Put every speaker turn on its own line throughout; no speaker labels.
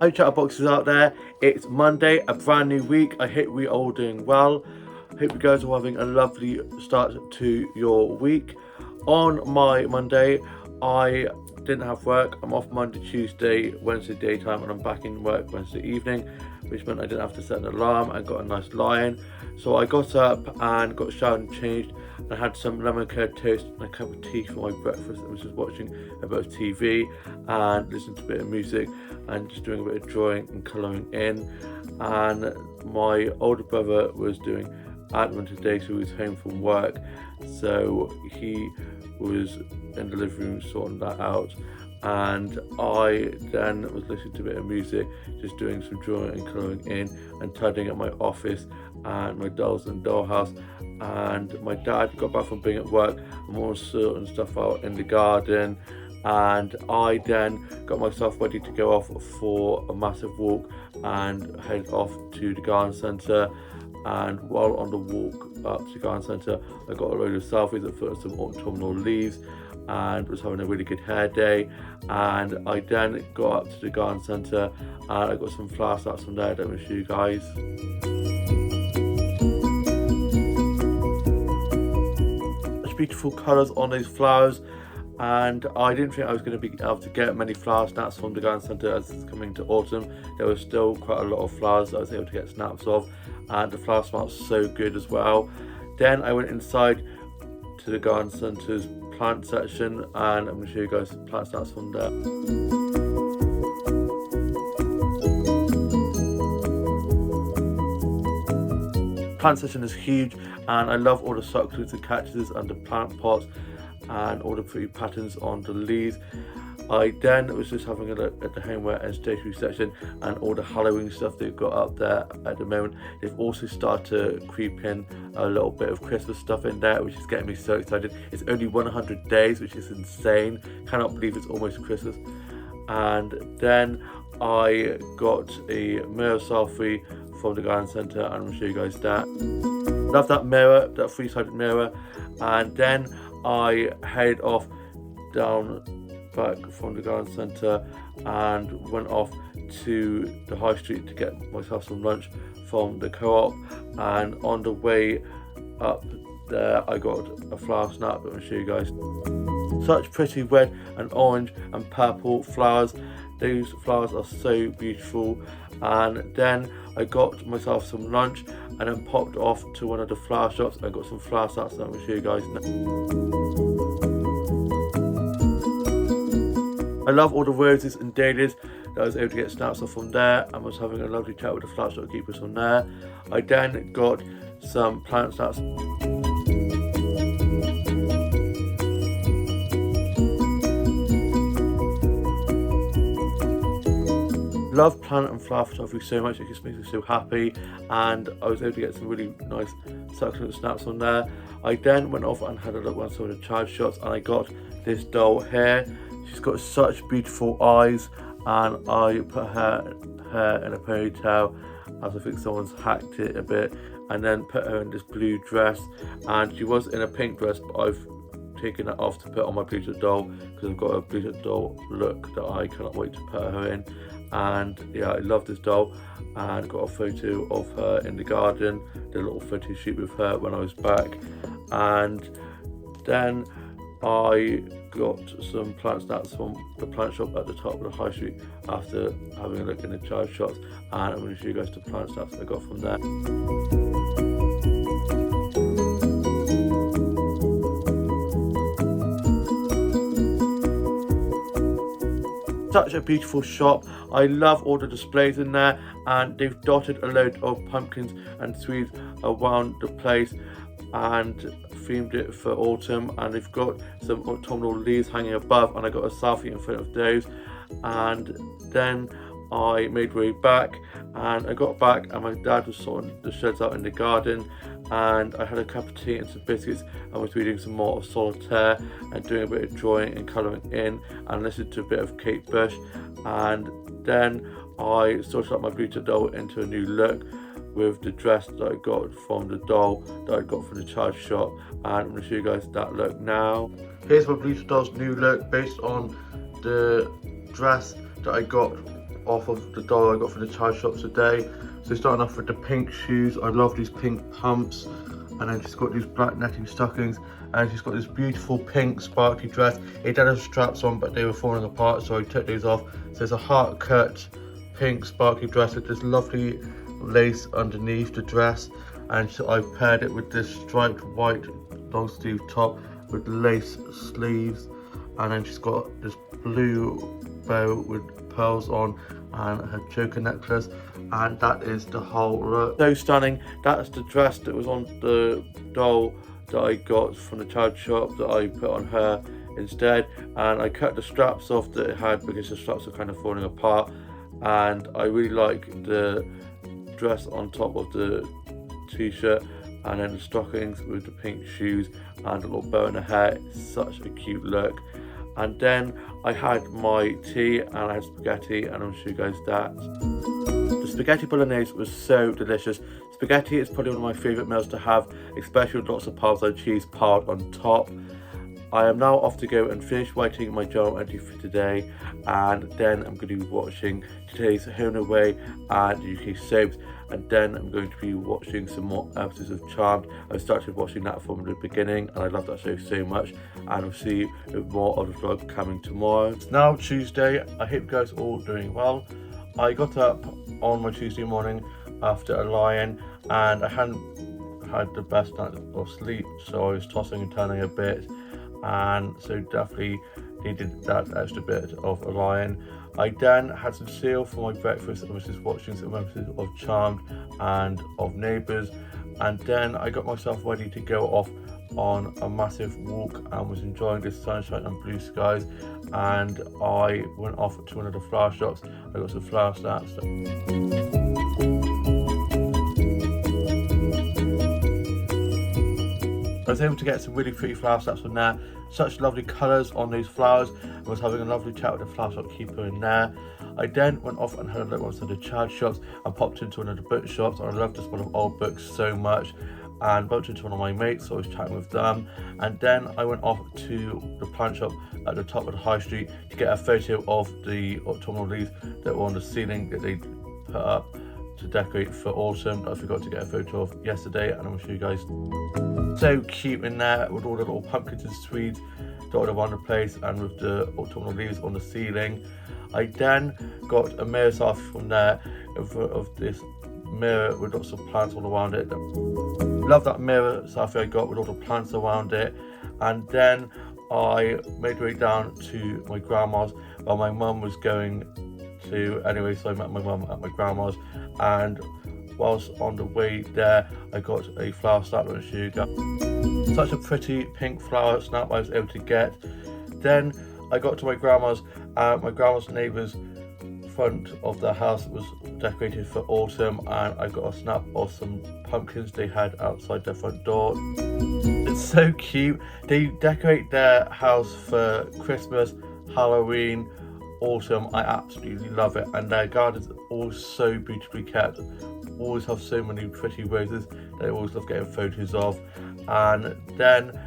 Hi chatterboxes out there, it's Monday, a brand new week. I hope we're all doing well. Hope you guys are having a lovely start to your week. On my Monday, I didn't have work. I'm off Monday, Tuesday, Wednesday daytime, and I'm back in work Wednesday evening, which meant I didn't have to set an alarm and got a nice lie-in. So I got up and got showered and changed. I had some lemon curd toast and a cup of tea for my breakfast. I was just watching a bit of TV and listening to a bit of music and just doing a bit of drawing and colouring in. And my older brother was doing admin today, so he was home from work, so he was in the living room sorting that out, and I then was listening to a bit of music, just doing some drawing and colouring in and tidying up my office and my dolls and dollhouse. And my dad got back from being at work and was sorting stuff out in the garden, and I then got myself ready to go off for a massive walk and head off to the garden centre. And while on the walk up to the garden centre, I got a load of selfies at first, some autumnal leaves, and was having a really good hair day. And I then got up to the garden centre and I got some flower starts from there that I'm going to show you guys. Such beautiful colours on those flowers, and I didn't think I was going to be able to get many flower snaps from the garden centre as it's coming to autumn. There was still quite a lot of flowers that I was able to get snaps of, and the flower smelled so good as well. Then I went inside to the garden centre's plant section, and I'm going to show you guys some plant snaps from there. Plant section is huge, and I love all the succulents and cactuses and the plant pots and all the pretty patterns on the leaves. I then was just having a look at the homeware and stationery section and all the Halloween stuff they've got up there at the moment. They've also started to creep in a little bit of Christmas stuff in there, which is getting me so excited. It's only 100 days, which is insane. Cannot believe it's almost Christmas. And then I got a mirror selfie from the garden centre, and I'm going to show you guys that. Love that mirror, that three-sided mirror. And then I head off down back from the garden centre and went off to the high street to get myself some lunch from the co-op. And on the way up there I got a flower snap that I'll show you guys. Such pretty red and orange and purple flowers. Those flowers are so beautiful. And then I got myself some lunch and then popped off to one of the flower shops. I got some flower snaps that I'm going to show you guys now. I love all the roses and dahlias that I was able to get snaps off from there, and was having a lovely chat with the flower shop keepers from there. I then got some plant snaps. Love plant and flower photography so much, it just makes me so happy, and I was able to get some really nice succulent snaps from there. I then went off and had a look at some of the child shops, and I got this doll here. She's got such beautiful eyes, and I put her hair in a ponytail, as I think someone's hacked it a bit, and then put her in this blue dress. And she was in a pink dress, but I've taken it off to put on my Bluetooth doll because I've got a Bluetooth doll look that I cannot wait to put her in. And yeah, I love this doll, and got a photo of her in the garden, did a little photo shoot with her when I was back. And then I got some plant snaps from the plant shop at the top of the high street after having a look in the child shops, and I'm going to show you guys the plant snaps I got from there. Such a beautiful shop. I love all the displays in there, and they've dotted a load of pumpkins and trees around the place and themed it for autumn, and they've got some autumnal leaves hanging above, and I got a selfie in front of those. And then I made way back, and I got back and my dad was sorting the sheds out in the garden, and I had a cup of tea and some biscuits and was reading some more of Solitaire and doing a bit of drawing and colouring in and listening to a bit of Kate Bush. And then I sorted out my Bluetooth doll into a new look with the dress that I got from the doll that I got from the child shop, and I'm going to show you guys that look now. Here's my Bluetooth doll's new look based on the dress that I got off of the doll I got from the child shop today. So starting off with the pink shoes. I love these pink pumps. And then she's got these black netting stockings, and she's got this beautiful pink sparkly dress. It had straps on, but they were falling apart, so I took these off. So it's a heart cut pink sparkly dress with this lovely lace underneath the dress, and so I paired it with this striped white long sleeve top with lace sleeves, and then she's got this blue bow with pearls on and her choker necklace, and that is the whole look. So stunning. That's the dress that was on the doll that I got from the child shop that I put on her instead, and I cut the straps off that it had because the straps are kind of falling apart, and I really like the dress on top of the t-shirt, and then the stockings with the pink shoes and a little bow in her hair. It's such a cute look. And then I had my tea and I had spaghetti, and I'll show you guys that. The spaghetti bolognese was so delicious. Spaghetti is probably one of my favourite meals to have, especially with lots of Parmesan cheese piled on top. I am now off to go and finish writing my journal entry for today, and then I'm going to be watching today's Home and Away and UK soaps, and then I'm going to be watching some more episodes of Charmed. I started watching that from the beginning and I love that show so much, and I'll see more of the vlog coming tomorrow. It's now Tuesday. I hope you guys are all doing well. I got up on my Tuesday morning after a lie-in, and I hadn't had the best night of sleep, so I was tossing and turning a bit, and so definitely needed that extra bit of a lie-in. I then had some cereal for my breakfast and was just watching some episodes of Charmed and of Neighbours, and then I got myself ready to go off on a massive walk and was enjoying the sunshine and blue skies, and I went off to one of the flower shops. I got some flower snaps. I was able to get some really pretty flower snaps from there. Such lovely colours on those flowers. I was having a lovely chat with the flower shop keeper in there. I then went off and had a look at one of the child shops and popped into one of the book shops. I love this one of old books so much, and bumped into one of my mates, so I was chatting with them. And then I went off to the plant shop at the top of the high street to get a photo of the autumnal leaves that were on the ceiling that they put up to decorate for autumn that I forgot to get a photo of yesterday, and I'm going to show you guys. So cute in there with all the little pumpkins and swedes dotted around the place, and with the autumnal leaves on the ceiling. I then got a mirror selfie from there of this mirror with lots of plants all around it. Love that mirror selfie I got with all the plants around it. And then I made my way down to my grandma's, while my mum was going to anyway, so I met my mum at my grandma's, and whilst on the way there I got a flower snap with sugar. Such a pretty pink flower snap I was able to get. Then I got to my grandma's neighbour's front of their house was decorated for autumn, and I got a snap of some pumpkins they had outside their front door. It's so cute. They decorate their house for Christmas, Halloween, autumn. I absolutely love it, and their gardens are all so beautifully kept. Always have so many pretty roses that I always love getting photos of. And then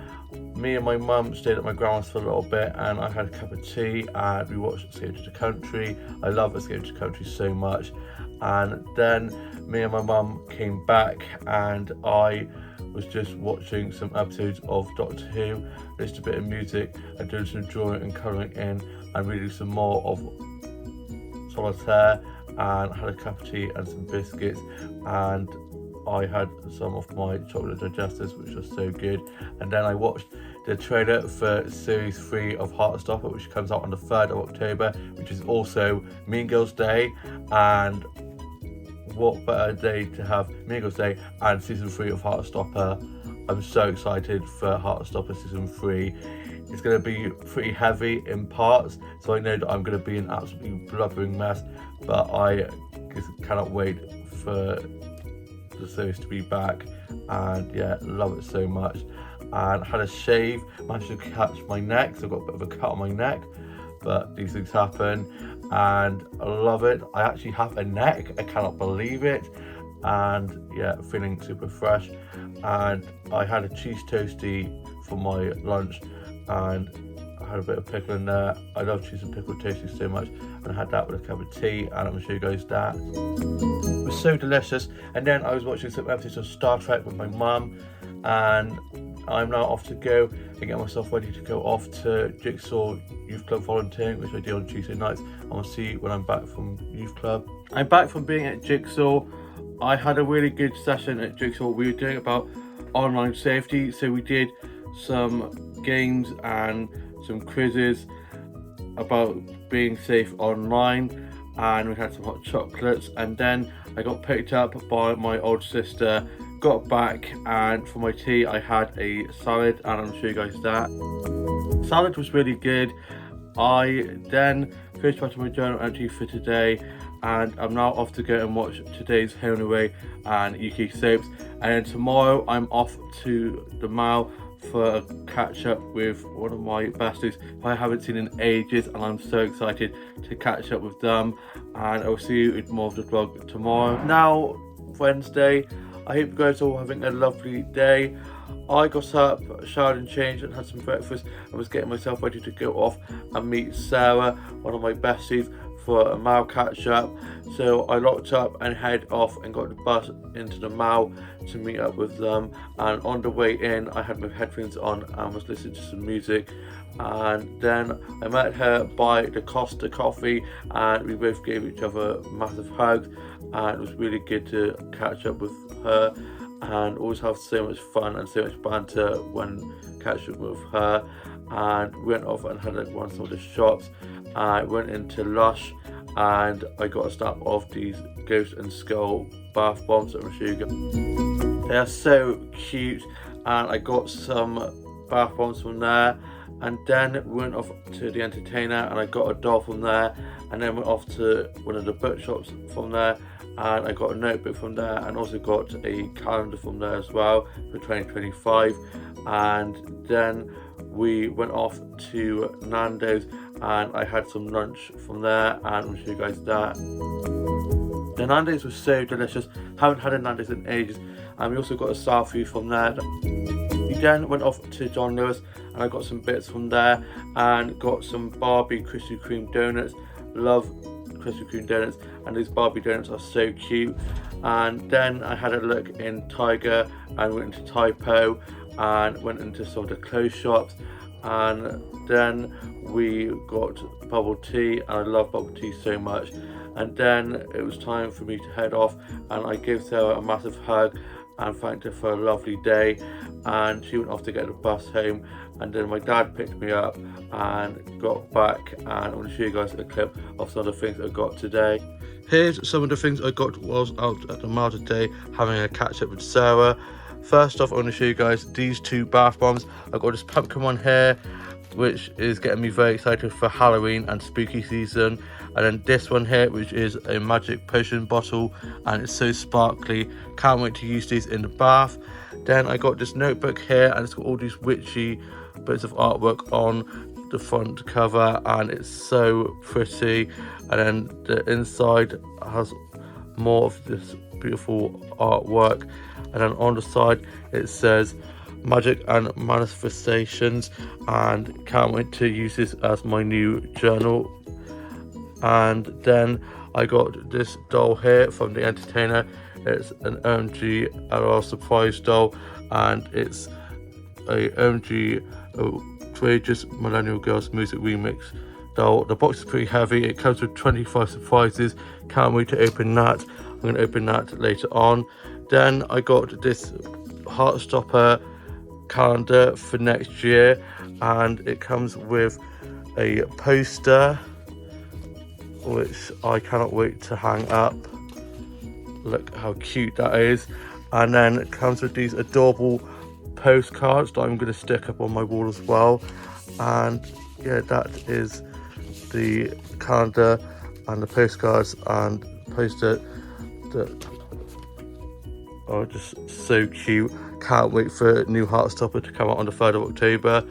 me and my mum stayed at my grandma's for a little bit, and I had a cup of tea and we watched Escape to the Country. I love Escape to the Country so much. And then me and my mum came back and I was just watching some episodes of Doctor Who, listening to a bit of music and doing some drawing and colouring in, and reading some more of Solitaire, and had a cup of tea and some biscuits, and I had some of my chocolate digestives, which was so good. And then I watched the trailer for series 3 of Heartstopper, which comes out on the 3rd of October, which is also Mean Girls Day, and what better day to have Mean Girls Day and season 3 of Heartstopper. I'm so excited for Heartstopper season 3. It's going to be pretty heavy in parts, so I know that I'm going to be an absolutely blubbering mess, but I just cannot wait for the series to be back, and yeah, love it so much. And had a shave, managed to catch my neck, so I've got a bit of a cut on my neck, but these things happen, and I love it. I actually have a neck, I cannot believe it, and yeah, feeling super fresh. And I had a cheese toastie for my lunch, and I had a bit of pickle in there. I love cheese and pickle tasting so much, and I had that with a cup of tea, and I'm going to show you guys that. It was so delicious. And then I was watching some episodes of Star Trek with my mum, and I'm now off to go and get myself ready to go off to Jigsaw Youth Club volunteering, which I do on Tuesday nights. And we'll see you when I'm back from Youth Club. I'm back from being at Jigsaw. I had a really good session at Jigsaw. We were doing about online safety, so we did some games and some quizzes about being safe online, and we had some hot chocolates, and then I got picked up by my old sister, got back, and for my tea I had a salad, and I'm sure you guys that. Salad was really good. I then finished writing my journal entry for today, and I'm now off to go and watch today's Home and Away and UK soaps, and then tomorrow I'm off to the Mall for a catch up with one of my besties who I haven't seen in ages, and I'm so excited to catch up with them, and I'll see you in more of the vlog tomorrow. Now Wednesday, I hope you guys are all having a lovely day. I got up, showered and changed, and had some breakfast, and was getting myself ready to go off and meet Sarah, one of my besties, for a Mall catch up. So I locked up and head off and got the bus into the Mall to meet up with them, and on the way in I had my headphones on and was listening to some music, and then I met her by the Costa coffee, and we both gave each other massive hugs, and it was really good to catch up with her, and always have so much fun and so much banter when catching up with her. And we went off and had like one of some of the shops. I went into Lush, and I got a snap of these Ghost and Skull bath bombs at Meshuggah. They are so cute, and I got some bath bombs from there, and then went off to the Entertainer and I got a doll from there, and then went off to one of the bookshops from there, and I got a notebook from there, and also got a calendar from there as well for 2025. And then we went off to Nando's, and I had some lunch from there, and I'll show you guys that. The Nando's was so delicious. Haven't had a Nando's in ages, and we also got a selfie from there. We then went off to John Lewis, and I got some bits from there, and got some Barbie Krispy Kreme donuts. Love Krispy Kreme donuts, and these Barbie donuts are so cute. And then I had a look in Tiger, and went into Typo, and went into some of the clothes shops, and then we got bubble tea, and I love bubble tea so much. And then it was time for me to head off, and I gave Sarah a massive hug and thanked her for a lovely day, and she went off to get the bus home, and then my dad picked me up and got back, and I want to show you guys a clip of some of the things I got today. Here's some of the things I got while I was out at the Mall today having a catch up with Sarah. First off, I want to show you guys these two bath bombs. I've got this pumpkin one here, which is getting me very excited for Halloween and spooky season. And then this one here, which is a magic potion bottle, and it's so sparkly. Can't wait to use these in the bath. Then I got this notebook here, and it's got all these witchy bits of artwork on the front cover, and it's so pretty. And then the inside has more of this beautiful artwork, and then on the side it says magic and manifestations, and can't wait to use this as my new journal. And then I got this doll here from the Entertainer. It's an OMG LOL surprise doll, and it's a OMG Outrageous Millennial Girls Music Remix doll. The box is pretty heavy. It comes with 25 surprises. Can't wait to open that. I'm going to open that later on. Then I got this Heartstopper calendar for next year, and it comes with a poster which I cannot wait to hang up. Look how cute that is. And then it comes with these adorable postcards that I'm going to stick up on my wall as well. And yeah, that is the calendar and the postcards and poster that are just so cute. Can't wait for new Heartstopper to come out on the 3rd of October.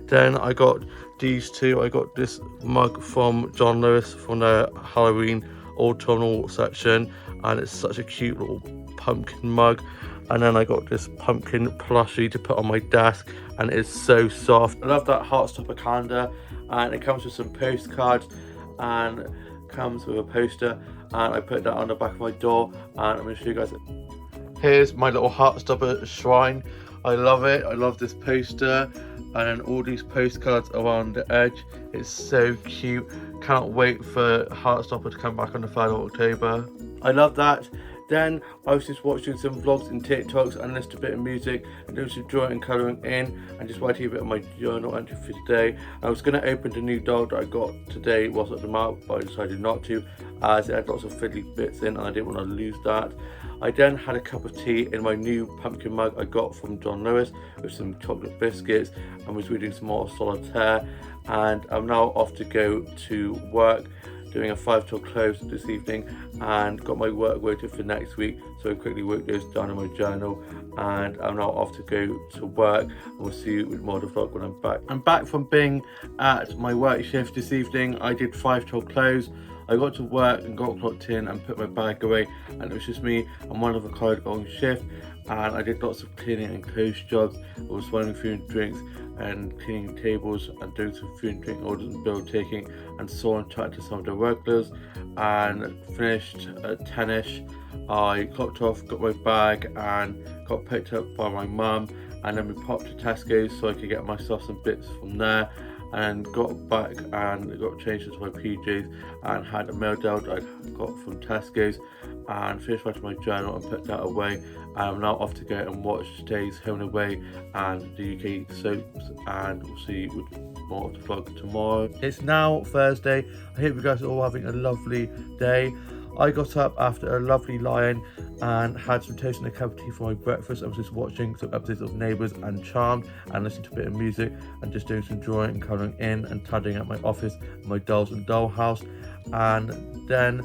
Then I got these two. I got this mug from John Lewis from the Halloween autumnal section, and it's such a cute little pumpkin mug. And then I got this pumpkin plushie to put on my desk, and it's so soft. I love that Heartstopper calendar, and it comes with some postcards and comes with a poster, and I put that on the back of my door, and I'm going to show you guys. Here's my little Heartstopper shrine. I love it. I love this poster, and then all these postcards around the edge. It's so cute. Can't wait for Heartstopper to come back on the 3rd of October. I love that. Then I was just watching some vlogs and TikToks and listened to a bit of music and doing some drawing and colouring in and just writing a bit of my journal entry for today. I was going to open the new dog that I got today whilst at the mouth, but I decided not to, as it had lots of fiddly bits in and I didn't want to lose that. I then had a cup of tea in my new pumpkin mug I got from John Lewis with some chocolate biscuits and was reading some more Solitaire, and I'm now off to go to work, doing a 5 till close this evening, and got my work weighted for next week, so I quickly wrote those down in my journal, and I'm now off to go to work, and we'll see you with more of the vlog when I'm back. I'm back from being at my work shift this evening. I did 5 till close. I got to work and got clocked in and put my bag away, and it was just me and one other colleague on shift, and I did lots of cleaning and close jobs. I was running food and drinks and cleaning tables and doing some food and drink orders and bill taking, and saw and chatted to some of the regulars, and finished at 10ish. I clocked off, got my bag and got picked up by my mum, and then we popped to Tesco's so I could get myself some bits from there, and got back and got changed into my PJs and had a meal deal that I got from Tesco's, and finished writing my journal and put that away. I'm now off to go and watch today's Home and Away and the UK soaps, and we'll see you with more of the vlog tomorrow. It's now Thursday. I hope you guys are all having a lovely day. I got up after a lovely lie-in and had some toast and a cup of tea for my breakfast. I was just watching some episodes of Neighbours and Charmed and listening to a bit of music and just doing some drawing and colouring in and tidying up my office and my dolls and doll house. And then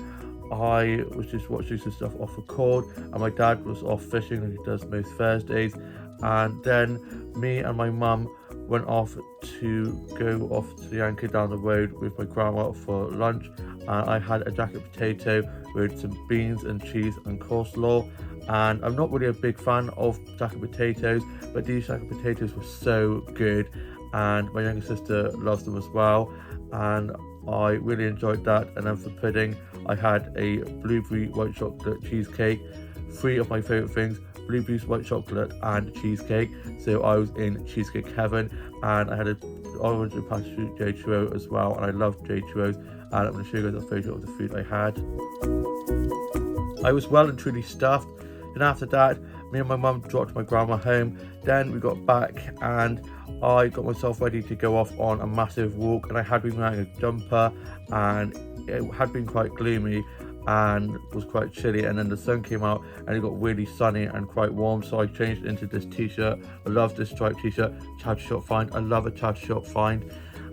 I was just watching some stuff off record, and my dad was off fishing, like he does most Thursdays. And then me and my mum went off to go off to the Anchor down the road with my grandma for lunch, and I had a jacket potato with some beans and cheese and coleslaw. And I'm not really a big fan of jacket potatoes, but these jacket potatoes were so good, and my younger sister loves them as well, and I really enjoyed that. And then for pudding, I had a blueberry white chocolate cheesecake. 3 of my favourite things: blueberries, white chocolate and cheesecake. So I was in cheesecake heaven. And I had an orange and passion fruit J churro as well, and I love J churros, and I'm going to show you guys a photo of the food I had. I was well and truly stuffed. Then after that, me and my mum dropped my grandma home. Then we got back and I got myself ready to go off on a massive walk, and I had been wearing a jumper and it had been quite gloomy and was quite chilly, and then the sun came out and it got really sunny and quite warm, so I changed into this t-shirt. I love this striped t-shirt, Chad Shop find. I love a Chad Shop find.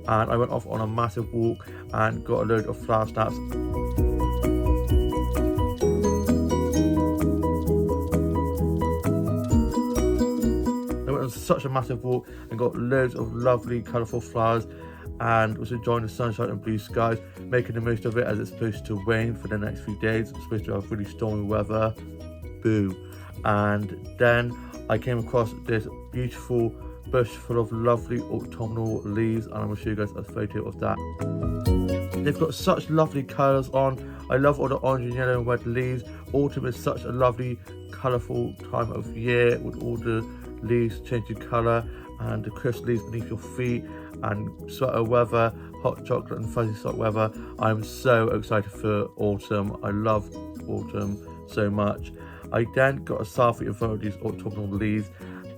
And I went off on a massive walk and got a load of flower snaps. Such a massive walk and got loads of lovely colourful flowers, and was enjoying the sunshine and blue skies, making the most of it as it's supposed to rain for the next few days. It's supposed to have really stormy weather. Boo. And then I came across this beautiful bush full of lovely autumnal leaves, and I'm going to show you guys a photo of that. They've got such lovely colours on. I love all the orange and yellow and red leaves. Autumn is such a lovely colourful time of year with all the leaves changing colour and the crisp leaves beneath your feet, and sweater weather, hot chocolate and fuzzy sock weather. I'm so excited for autumn. I love autumn so much. I then got a selfie in front of these autumnal leaves,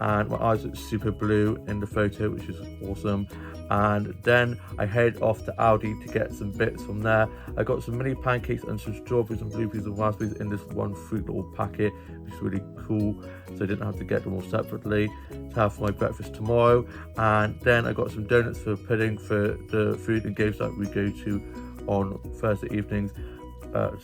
and my eyes look super blue in the photo, which is awesome. And then I head off to Aldi to get some bits from there. I got some mini pancakes and some strawberries and blueberries and raspberries in this one fruit little packet, which is really cool, so I didn't have to get them all separately to have for my breakfast tomorrow. And then I got some donuts for pudding for the food and games that we go to on Thursday evenings at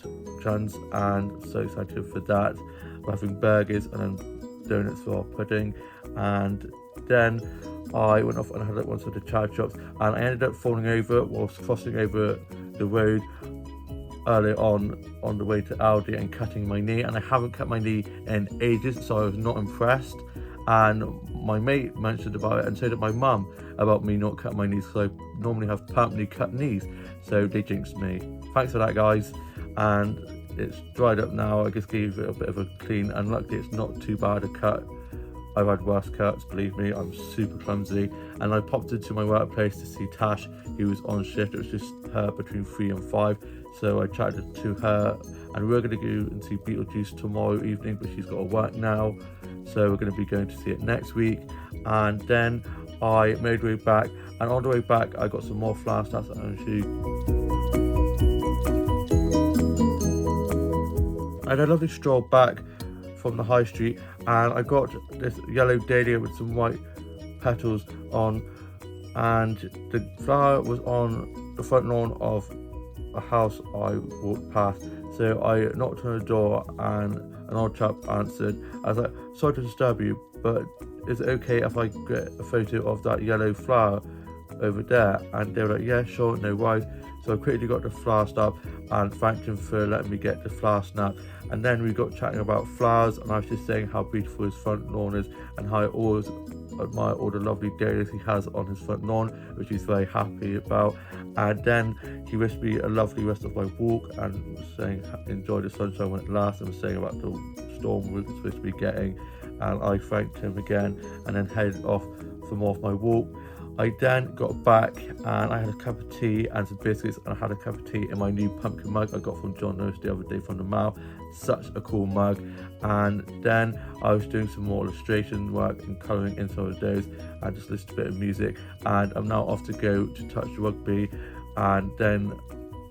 Chan's, and so excited for that. We're having burgers and then donuts for our pudding. And then I went off and had one of the Chad shops, and I ended up falling over whilst crossing over the road earlier on the way to Aldi and cutting my knee, and I haven't cut my knee in ages, so I was not impressed. And my mate mentioned about it, and so did my mum about me not cutting my knees, because I normally have permanently cut knees, so they jinxed me. Thanks for that, guys. And it's dried up now. I just gave it a bit of a clean, and luckily it's not too bad a cut. I've had worse cuts, believe me. I'm super clumsy. And I popped into my workplace to see Tash, who was on shift. It was just her between 3 and 5. So I chatted to her, and we're going to go and see Beetlejuice tomorrow evening, but she's got to work now. So we're going to be going to see it next week. And then I made my way back, and on the way back I got some more flower stuff that I'm going to shoot. I had a lovely stroll back from the high street, and I got this yellow dahlia with some white petals on, and the flower was on the front lawn of a house I walked past. So I knocked on the door, and an old chap answered. I was like, sorry to disturb you, but is it okay if I get a photo of that yellow flower over there? And they were like, yeah, sure, no worries. So I quickly got the flower snap and thanked him for letting me get the flower snap. And then we got chatting about flowers, and I was just saying how beautiful his front lawn is, and how I always admire all the lovely dahlias he has on his front lawn, which he's very happy about. And then he wished me a lovely rest of my walk, and was saying enjoy the sunshine when it lasts, and was saying about the storm we were supposed to be getting. And I thanked him again, and then headed off for more of my walk. I then got back, and I had a cup of tea and some biscuits, and I had a cup of tea in my new pumpkin mug I got from John Lewis the other day from the mail. Such a cool mug. And then I was doing some more illustration work and colouring in some of those, and just listened to a bit of music. And I'm now off to go to touch rugby, and then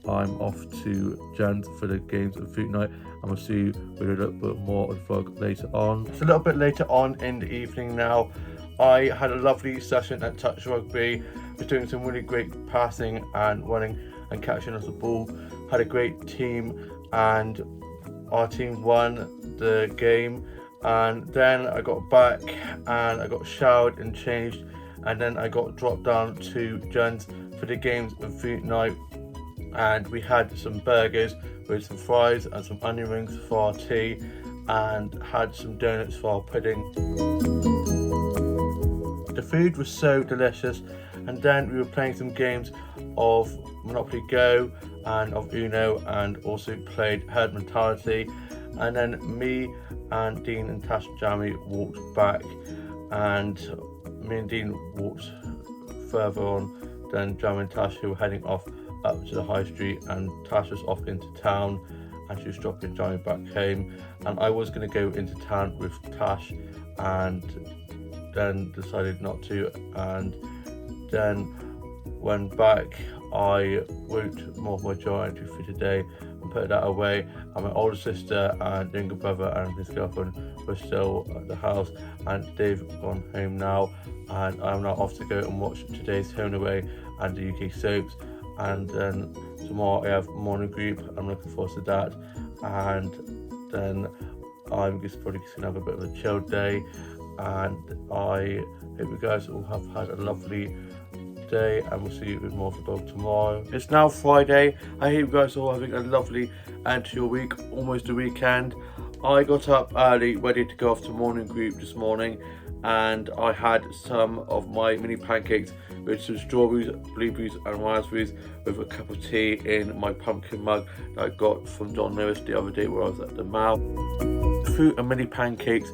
I'm off to Jen's for the games and food night, and we'll see you with a little bit more of the vlog later on. It's a little bit later on in the evening now. I had a lovely session at touch rugby. Was doing some really great passing and running and catching us the ball. Had a great team, and our team won the game. And then I got back, and I got showered and changed, and then I got dropped down to Jen's for the games and food night, and we had some burgers with some fries and some onion rings for our tea, and had some donuts for our pudding. The food was so delicious, and then we were playing some games of Monopoly Go and of Uno, and also played Herd Mentality. And then me and Dean and Tash and Jamie walked back, and me and Dean walked further on than Jamie and Tash, who were heading off up to the high street, and Tash was off into town, and she was dropping Jamie back home. And I was going to go into town with Tash, and then decided not to, and then when back I wrote more of my journal entry for today and put that away, and my older sister and younger brother and his girlfriend were still at the house, and they've gone home now, and I'm now off to go and watch today's Home and Away and the UK soaps. And then tomorrow I have morning group. I'm looking forward to that, and then I'm just probably going to have a bit of a chill day, and I hope you guys all have had a lovely day, and we'll see you with more of the vlog tomorrow. It's now Friday. I hope you guys are all having a lovely end to your week, almost a weekend. I got up early, ready to go off to morning group this morning, and I had some of my mini pancakes with some strawberries, blueberries and raspberries, with a cup of tea in my pumpkin mug that I got from John Lewis the other day where I was at the mall. Fruit and mini pancakes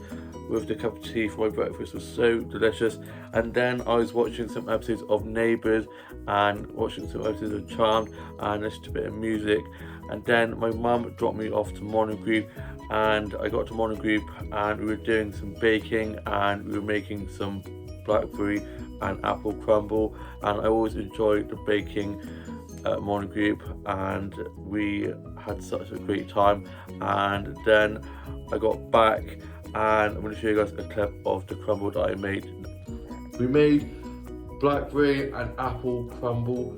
with the cup of tea for my breakfast was so delicious. And then I was watching some episodes of Neighbours and watching some episodes of Charmed and listening to a bit of music. And then my mum dropped me off to morning group, and I got to morning group and we were doing some baking, and we were making some blackberry and apple crumble, and I always enjoyed the baking at morning group, and we had such a great time. And then I got back, and I'm going to show you guys a clip of the crumble that I made. We made blackberry and apple crumble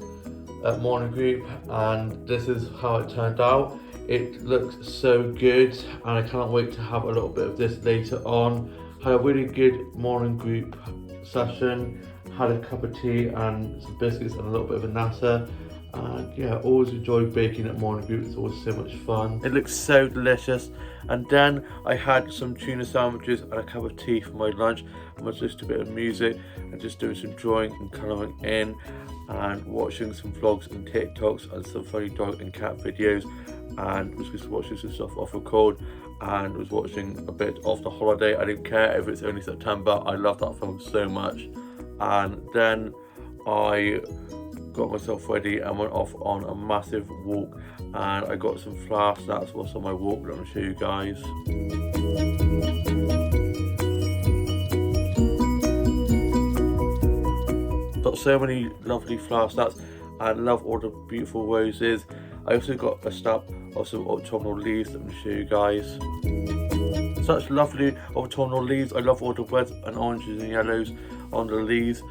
at morning group, and this is how it turned out. It looks so good, and I can't wait to have a little bit of this later on. Had a really good morning group session, had a cup of tea and some biscuits and a little bit of a nasa, And yeah, always enjoy baking at Morning View. It's always so much fun. It looks so delicious. And then I had some tuna sandwiches and a cup of tea for my lunch. I was just a bit of music and just doing some drawing and colouring in and watching some vlogs and TikToks and some funny dog and cat videos, and was just watching some stuff off record and was watching a bit of The Holiday. I didn't care if it's only September. I love that film so much. And then I got myself ready and went off on a massive walk, and I got some flour snacks whilst on my walk that I'm going to show you guys. Got so many lovely flower snacks. I love all the beautiful roses. I also got a snap of some autumnal leaves that I'm going to show you guys. Such lovely autumnal leaves. I love all the reds and oranges and yellows on the leaves.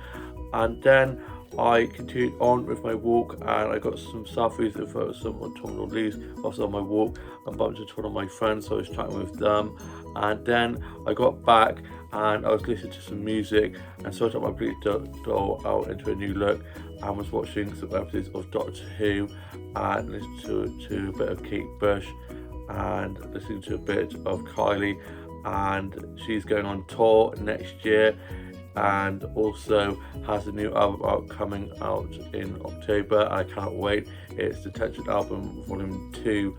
And then I continued on with my walk, and I got some selfies of some autumnal leaves whilst on my walk and bumped into one of my friends, so I was chatting with them. And then I got back and I was listening to some music and sorted my Bluetooth doll out into a new look, and was watching some episodes of Doctor Who and listening to a bit of Kate Bush and listening to a bit of Kylie, and she's going on tour next year and also has a new album out coming out in October, and I can't wait. It's Detention Album Volume 2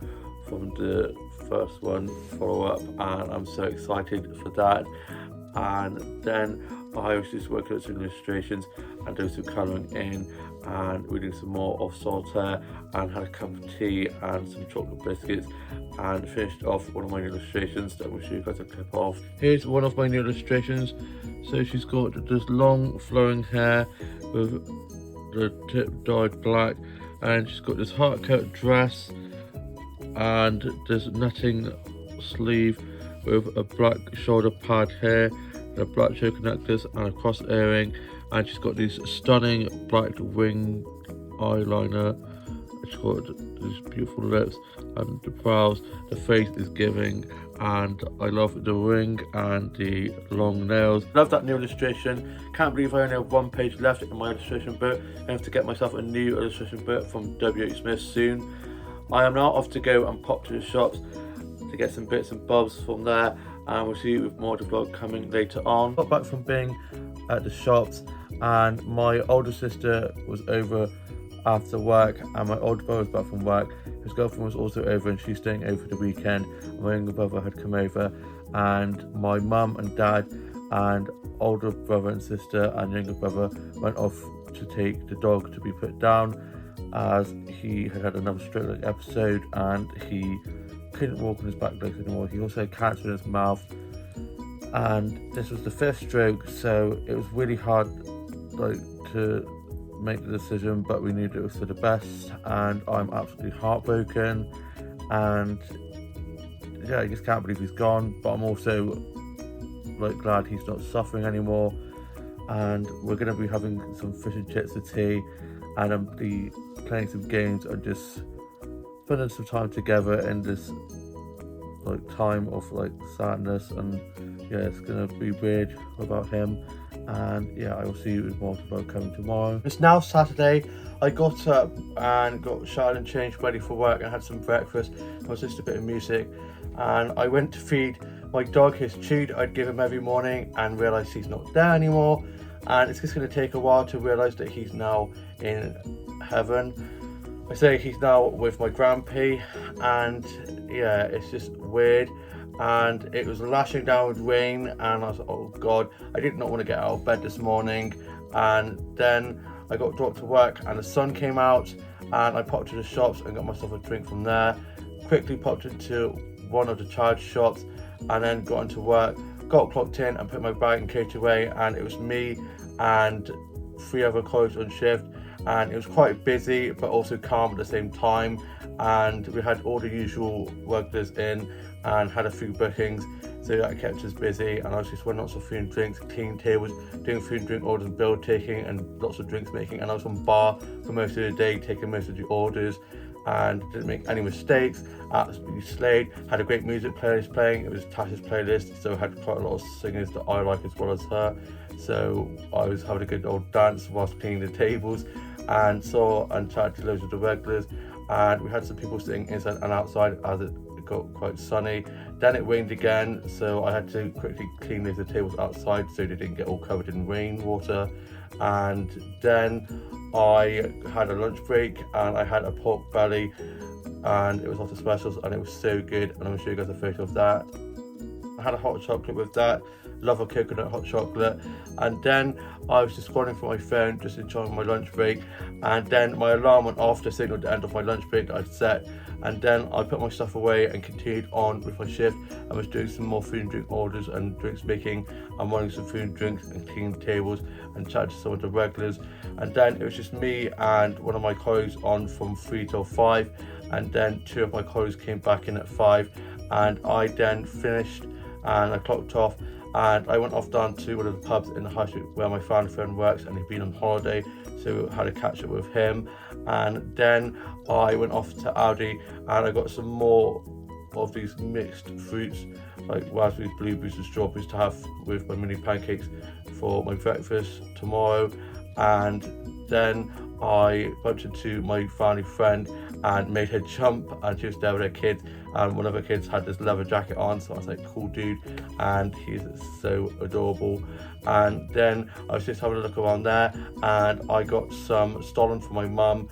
from the first one follow-up, and I'm so excited for that. And then I was just working on some illustrations and doing some colouring in and reading some more of Solitaire, and had a cup of tea and some chocolate biscuits, and finished off one of my illustrations that I will show you guys a clip of. Here's one of my new illustrations. So she's got this long flowing hair with the tip dyed black, and she's got this heart cut dress and this netting sleeve with a black shoulder pad here and a black choker necklace and a cross earring, and she's got these stunning black wing eyeliner. She's got these beautiful lips and the brows. The face is giving, and I love the ring and the long nails. Love that new illustration. Can't believe I only have one page left in my illustration book. I have to get myself a new illustration book from W.H. Smith soon. I am now off to go and pop to the shops to get some bits and bobs from there, and we'll see you with more of the vlog coming later on. Got back from being at the shops, and my older sister was over after work, and my older brother was back from work. His girlfriend was also over, and she's staying over the weekend. My younger brother had come over, and my mum and dad and older brother and sister and younger brother went off to take the dog to be put down, as he had another stroke-like episode and he couldn't walk on his back legs anymore. He also had cancer in his mouth, and this was the 5th stroke, so it was really hard to make the decision, but we knew that it was for the best, and I'm absolutely heartbroken, and yeah, I just can't believe he's gone, but I'm also glad he's not suffering anymore. And we're going to be having some fish and chips with tea, and I'm be playing some games and just spending some time together in this time of sadness. And yeah, it's gonna be weird without him, and yeah, I will see you with more about coming tomorrow. It's now Saturday. I got up and got showered and changed, ready for work, and had some breakfast. I was listening to a bit of music, and I went to feed my dog his treat I'd give him every morning, and realised he's not there anymore, and it's just going to take a while to realise that he's now in heaven. I say he's now with my grandpa, and yeah, it's just weird. And it was lashing down with rain, and I was like, oh god, I did not want to get out of bed this morning. And then I got dropped to work, and the sun came out, and I popped to the shops and got myself a drink from there. Quickly popped into one of the charge shops, and then got into work, got clocked in and put my bag and cage away, and it was me and 3 other colleagues on shift, and it was quite busy but also calm at the same time, and we had all the usual regulars in and had a few bookings, so that kept us busy. And I was just running lots of food and drinks, cleaning tables, doing food and drink orders, bill taking, and lots of drinks making. And I was on bar for most of the day, taking most of the orders, and didn't make any mistakes. Absolutely slayed. Had a great music playlist playing. It was Tasha's playlist, so I had quite a lot of singers that I like as well as her. So I was having a good old dance whilst cleaning the tables, and saw and chatted to loads of the regulars, and we had some people sitting inside and outside as it got quite sunny. Then it rained again, so I had to quickly clean the tables outside so they didn't get all covered in rainwater. And then I had a lunch break and I had a pork belly, and it was off the specials and it was so good, and I'm going to show you guys a photo of that. I had a hot chocolate with that, love a coconut hot chocolate. And then I was just scrolling through my phone, just enjoying my lunch break, and then my alarm went off to signal the end of my lunch break that I'd set. And then I put my stuff away and continued on with my shift. I was doing some more food and drink orders and drinks making, and running some food and drinks and cleaning tables and chatting to some of the regulars. And then it was just me and one of my colleagues on from 3 till 5, and then 2 of my colleagues came back in at 5, and I then finished and I clocked off, and I went off down to one of the pubs in the high street where my family friend works, and he'd been on holiday, so I had a catch up with him. And then I went off to Aldi and I got some more of these mixed fruits like raspberries, blueberries and strawberries to have with my mini pancakes for my breakfast tomorrow. And then I bumped into my family friend and made her jump, and she was there with her kids, and one of her kids had this leather jacket on, so I was like, cool dude, and he's so adorable. And then I was just having a look around there, and I got some stollen for my mum,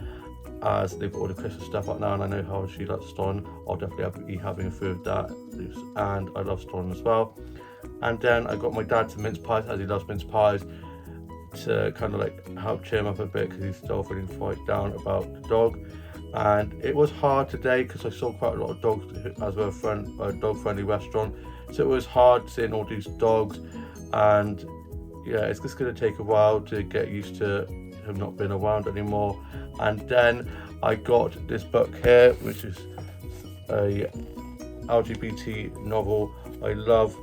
as they've got all the Christmas stuff out now, and I know how she likes stollen. I'll definitely be having a few of that, and I love stollen as well. And then I got my dad some mince pies, as he loves mince pies, to kind of like help cheer him up a bit because he's still feeling quite down about the dog. And it was hard today because I saw quite a lot of dogs, as we're a dog friendly restaurant, so it was hard seeing all these dogs. And yeah, it's just going to take a while to get used to him not being around anymore. And then I got this book here, which is a LGBT novel. I love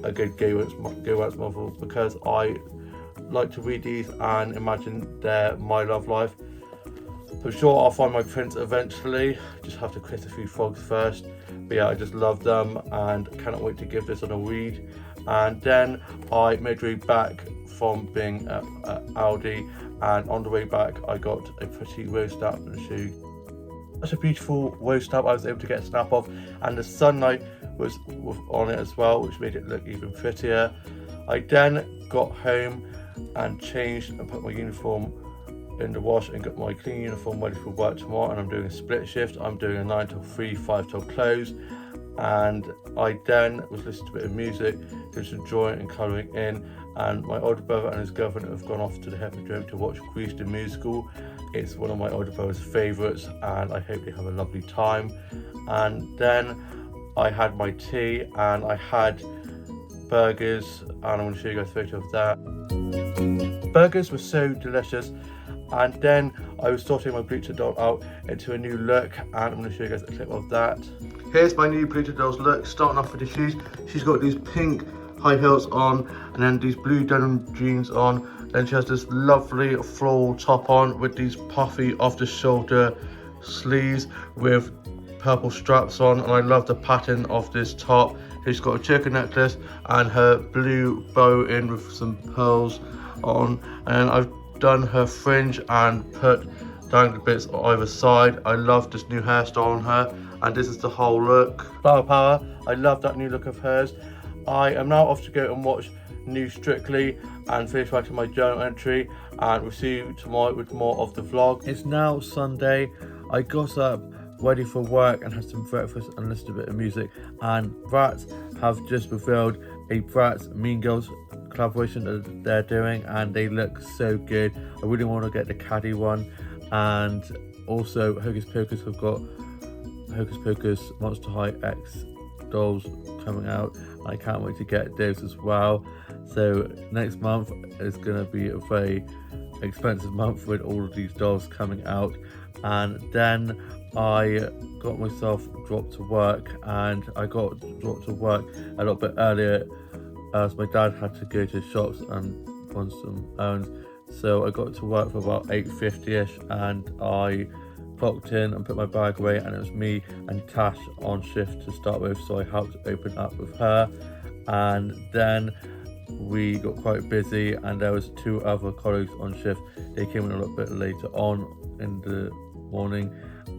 a good gay rights novel because I like to read these and imagine they're my love life. I'm sure I'll find my prince eventually, just have to kiss a few frogs first. But yeah, I just love them and cannot wait to give this one a read. And then I made my way back from being at Aldi, and on the way back I got a pretty rose snap and show you. Such a beautiful rose snap I was able to get a snap of, and the sunlight was on it as well, which made it look even prettier. I then got home and changed and put my uniform in the wash and got my clean uniform ready for work tomorrow, and I'm doing a split shift. I'm doing a 9 till 3, 5 till close. And I then was listening to a bit of music, just enjoying and colouring in. And my older brother and his girlfriend have gone off to the Hippodrome to watch Grease the musical. It's one of my older brother's favourites, and I hope they have a lovely time. And then I had my tea and I had burgers, and I'm going to show you guys a photo of that. Burgers were so delicious. And then I was sorting my bleacher doll out into a new look, and I'm going to show you guys a clip of that. Here's my new bleacher doll's look, starting off with the shoes. She's got these pink high heels on, and then these blue denim jeans on. Then she has this lovely floral top on with these puffy off the shoulder sleeves with purple straps on, and I love the pattern of this top. She's got a choker necklace and her blue bow in with some pearls on, and I've done her fringe and put dangly bits on either side. I love this new hairstyle on her, and this is the whole look. Flower Power, I love that new look of hers. I am now off to go and watch New Strictly and finish writing my journal entry, and we'll see you tomorrow with more of the vlog. It's now Sunday. I got up ready for work and had some breakfast and listened to a bit of music, and Bratz have just revealed a Bratz Mean Girls collaboration that they're doing, and they look so good. I really want to get the Caddy one. And also Hocus Pocus have got Hocus Pocus Monster High X dolls coming out. I can't wait to get those as well. So next month is going to be a very expensive month with all of these dolls coming out. And then I got myself dropped to work, and I got dropped to work a little bit earlier as my dad had to go to the shops and run some errands. So I got to work for about 8:50ish, and I clocked in and put my bag away, and it was me and Tash on shift to start with, so I helped open up with her. And then we got quite busy, and there was 2 other colleagues on shift. They came in a little bit later on in the morning,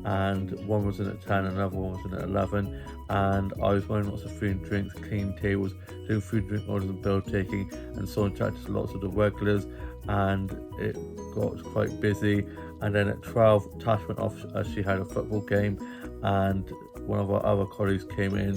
and one was in at 10 and another one was in at 11, and I was buying lots of food and drinks, cleaning tables, doing food and drink orders and bill taking, and so on, chatting to lots of the regulars, and it got quite busy. And then at 12, Tash went off as she had a football game, and one of our other colleagues came in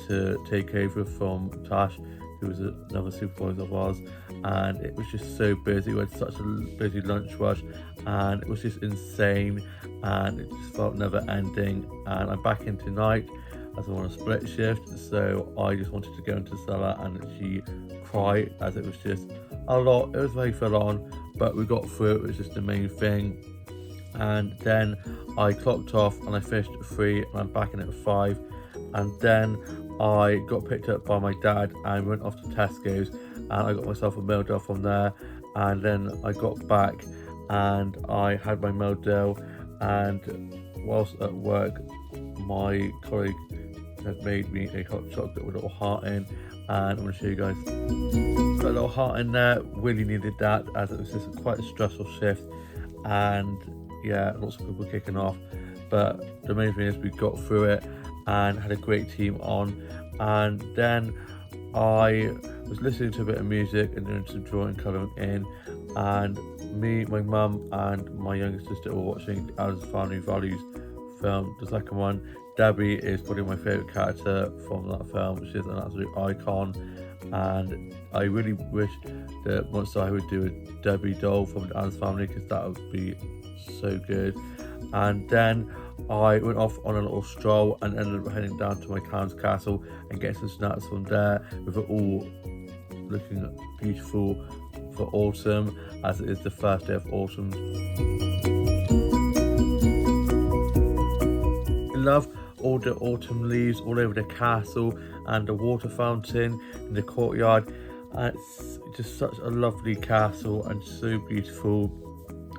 to take over from Tash, who was another supervisor of ours, and it was just so busy. We had such a busy lunch rush, and it was just insane, and it just felt never ending. And I'm back in tonight as I'm on a split shift, so I just wanted to go into the cellar and actually cry, as it was just a lot. It was very full on, but we got through it. It was just the main thing. And then I clocked off and I finished at 3, and I'm back in at 5, and then I got picked up by my dad and went off to Tesco's, and I got myself a meal deal from there. And then I got back and I had my meal deal, and whilst at work my colleague had made me a hot chocolate with a little heart in, and I'm going to show you guys. Got a little heart in there, really needed that, as it was just quite a stressful shift, and yeah, lots of people kicking off, but the main thing is we got through it and had a great team on. And then I was listening to a bit of music and doing some drawing, colouring in, and me, my mum and my younger sister were watching the Addams Family Values film, the second one. Debbie is probably my favourite character from that film. She's an absolute icon, and I really wish that once I would do a Debbie doll from the Addams Family, because that would be so good. And then I went off on a little stroll and ended up heading down to my Clown's Castle and getting some snacks from there, with it all looking beautiful for autumn, as it is the first day of autumn. I love all the autumn leaves all over the castle, and the water fountain in the courtyard, and it's just such a lovely castle and so beautiful.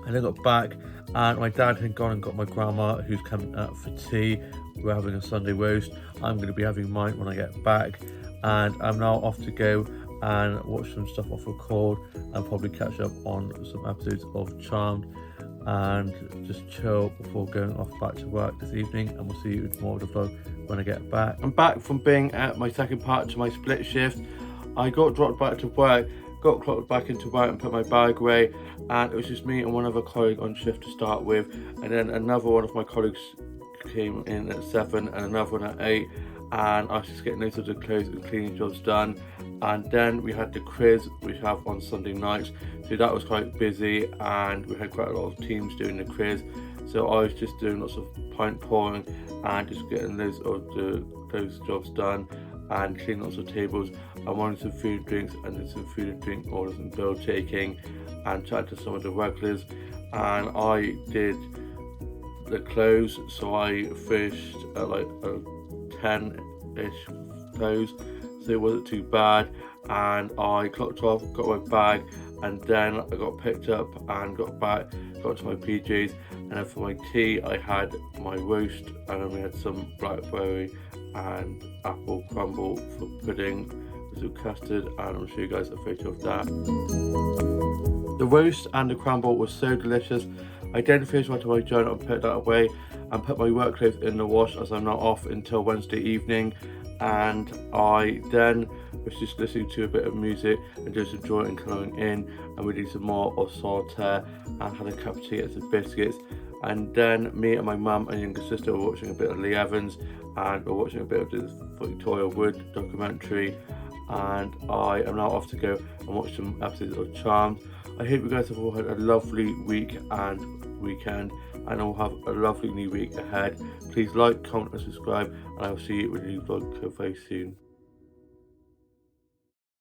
And I got back and my dad had gone and got my grandma, who's coming up for tea. We're having a Sunday roast. I'm going to be having mine when I get back, and I'm now off to go and watch some stuff off record and probably catch up on some episodes of Charmed and just chill before going off back to work this evening. And we'll see you with more of the vlog when I get back. I'm back from being at my second part to my split shift. I got dropped back to work, got clocked back into work and put my bag away, and it was just me and one other colleague on shift to start with, and then another one of my colleagues came in at 7 and another one at 8, and I was just getting those of the clothes and cleaning jobs done. And then we had the quiz we have on Sunday nights, so that was quite busy, and we had quite a lot of teams doing the quiz, so I was just doing lots of pint pouring and just getting those jobs done and cleaning lots of tables. I wanted some food and drinks and did some food and drink orders and bill taking and chatted to some of the regulars, and I did the close, so I finished at like a 10ish close, so it wasn't too bad. And I clocked off, got my bag, and then I got picked up and got back, got to my PJs, and then for my tea I had my roast, and then we had some blackberry and apple crumble for pudding with some custard, and I'll show you guys a photo of that. The roast and the crumble was so delicious. I then finished my journal and put that away and put my work clothes in the wash, as I'm not off until Wednesday evening. And I then was just listening to a bit of music and doing some drawing and colouring in, and we did some more of solitaire and had a cup of tea and some biscuits. And then me and my mum and younger sister were watching a bit of Lee Evans, and we're watching a bit of this Victoria Wood documentary, and I am now off to go and watch some episodes of Charmed. I hope you guys have all had a lovely week and weekend, and I'll have a lovely new week ahead. Please like, comment and subscribe, and I will see you with a new vlog very soon.